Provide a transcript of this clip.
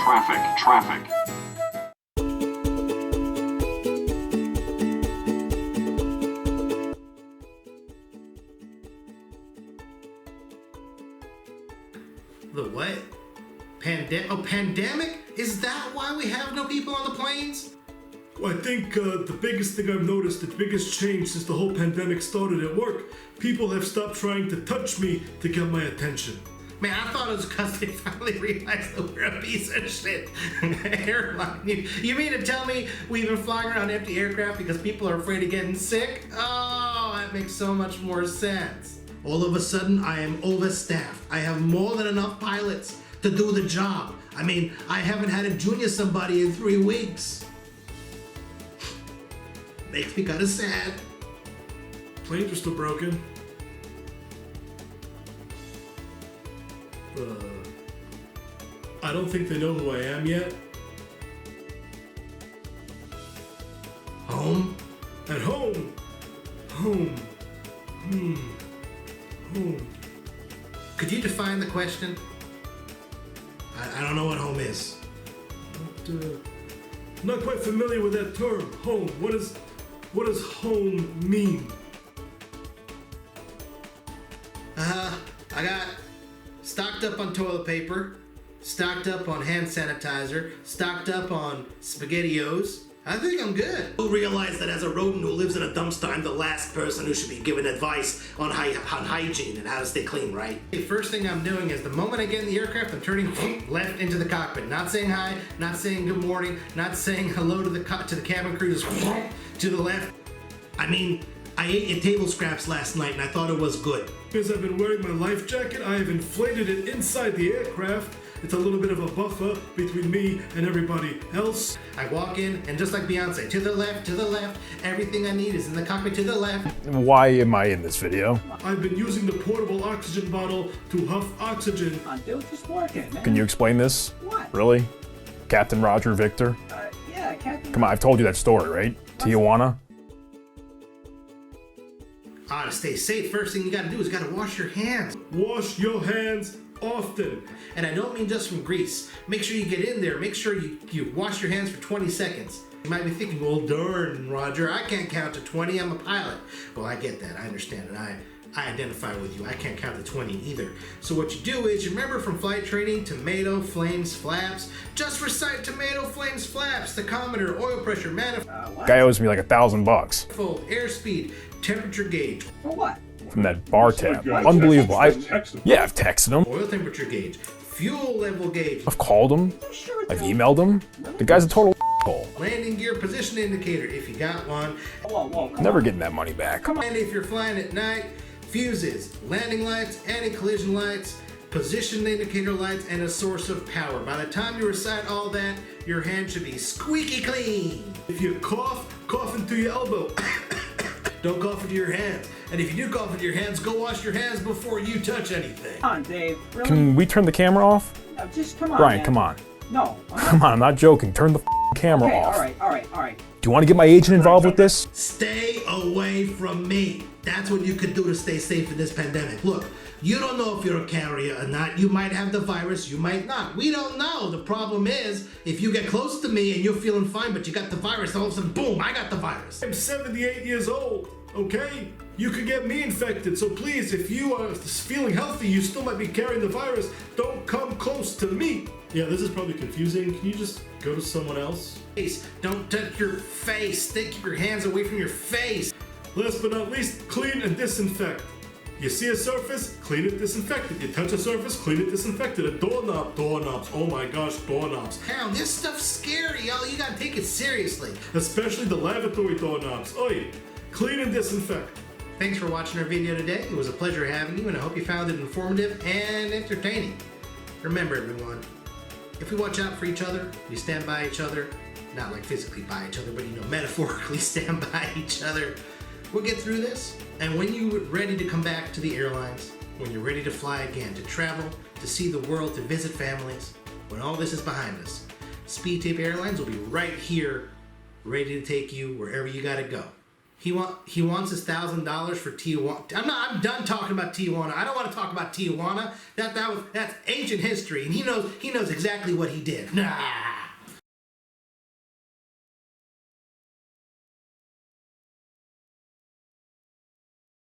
Traffic. The what? Pandemic? Is that why we have no people on the planes? Well, I think the biggest thing I've noticed, the biggest change since the whole pandemic started at work, people have stopped trying to touch me to get my attention. Man, I thought it was because they finally realized that we're a piece of shit airline. You mean to tell me we've been flying around empty aircraft because people are afraid of getting sick? Oh, that makes so much more sense. All of a sudden, I am overstaffed. I have more than enough pilots to do the job. I mean, I haven't had a junior somebody in 3 weeks. Makes me kind of sad. Planes are still broken. I don't think they know who I am yet. Home? At home. Home. Home. Could you define the question? I don't know what home is. Not quite familiar with that term, home. What does home mean? I got stocked up on toilet paper, stocked up on hand sanitizer, stocked up on SpaghettiOs. I think I'm good. Who realized that as a rodent who lives in a dumpster, I'm the last person who should be given advice on hygiene and how to stay clean, right? The first thing I'm doing is the moment I get in the aircraft, I'm turning left into the cockpit. Not saying hi, not saying good morning, not saying hello to the cabin crew, just to the left. I mean, I ate your table scraps last night and I thought it was good. Because I've been wearing my life jacket, I have inflated it inside the aircraft. It's a little bit of a buffer between me and everybody else. I walk in and just like Beyonce, to the left, everything I need is in the cockpit to the left. Why am I in this video? I've been using the portable oxygen bottle to huff oxygen. It was just working, man. Can you explain this? What? Really? Captain Roger Victor? Yeah, Captain. Come on, I've told you that story, right? Tijuana? To stay safe, first thing you gotta do is gotta wash your hands. Wash your hands often. And I don't mean just from grease. Make sure you get in there. Make sure you wash your hands for 20 seconds. You might be thinking, well, darn, Roger, I can't count to 20. I'm a pilot. Well, I get that. I understand it. I identify with you. I can't count to 20 either. So what you do is, you remember from flight training, tomato, flames, flaps? Just recite tomato, flames, flaps, tachometer, oil pressure, manifold, Guy owes me like $1,000 airspeed, temperature gauge. For what? from that bar tab. Unbelievable. I've texted him. Oil temperature gauge, fuel level gauge. I've called him. I've emailed him. The guy's a total hole. Landing gear position indicator, if you got one. Never getting that money back. And if you're flying at night, fuses, landing lights, anti-collision lights, position indicator lights, and a source of power. By the time you recite all that, your hand should be squeaky clean. If you cough into your elbow. Don't cough into your hands. And if you do cough into your hands, go wash your hands before you touch anything. Come on, Dave. Really? Can we turn the camera off? No, just come on, Brian, man. come on. No. Come on, I'm not joking. Turn the camera Okay, off. all right. Do you want to get my agent involved with this? Stay away from me. That's what you could do to stay safe in this pandemic. Look, you don't know if you're a carrier or not. You might have the virus, you might not. We don't know. The problem is, if you get close to me and you're feeling fine, but you got the virus, all of a sudden, boom, I got the virus. I'm 78 years old, okay? You could get me infected, so please, if you are feeling healthy, you still might be carrying the virus, don't come close to me. Yeah, this is probably confusing. Can you just go to someone else? Don't touch your face. Keep your hands away from your face. Last but not least, clean and disinfect. You see a surface, clean it, disinfect it. You touch a surface, clean it, disinfect it. A doorknobs. Oh my gosh, doorknobs. Now, this stuff's scary, y'all. You gotta take it seriously. Especially the lavatory doorknobs. Oi, clean and disinfect. Thanks for watching our video today. It was a pleasure having you, and I hope you found it informative and entertaining. Remember, everyone, if we watch out for each other, we stand by each other, not like physically by each other, but metaphorically stand by each other, we'll get through this. And when you're ready to come back to the airlines, when you're ready to fly again, to travel, to see the world, to visit families, when all this is behind us, Speedtape Airlines will be right here, ready to take you wherever you gotta go. He wants his $1,000 for Tijuana. I'm done talking about Tijuana. I don't want to talk about Tijuana. That's ancient history, and he knows exactly what he did. Nah.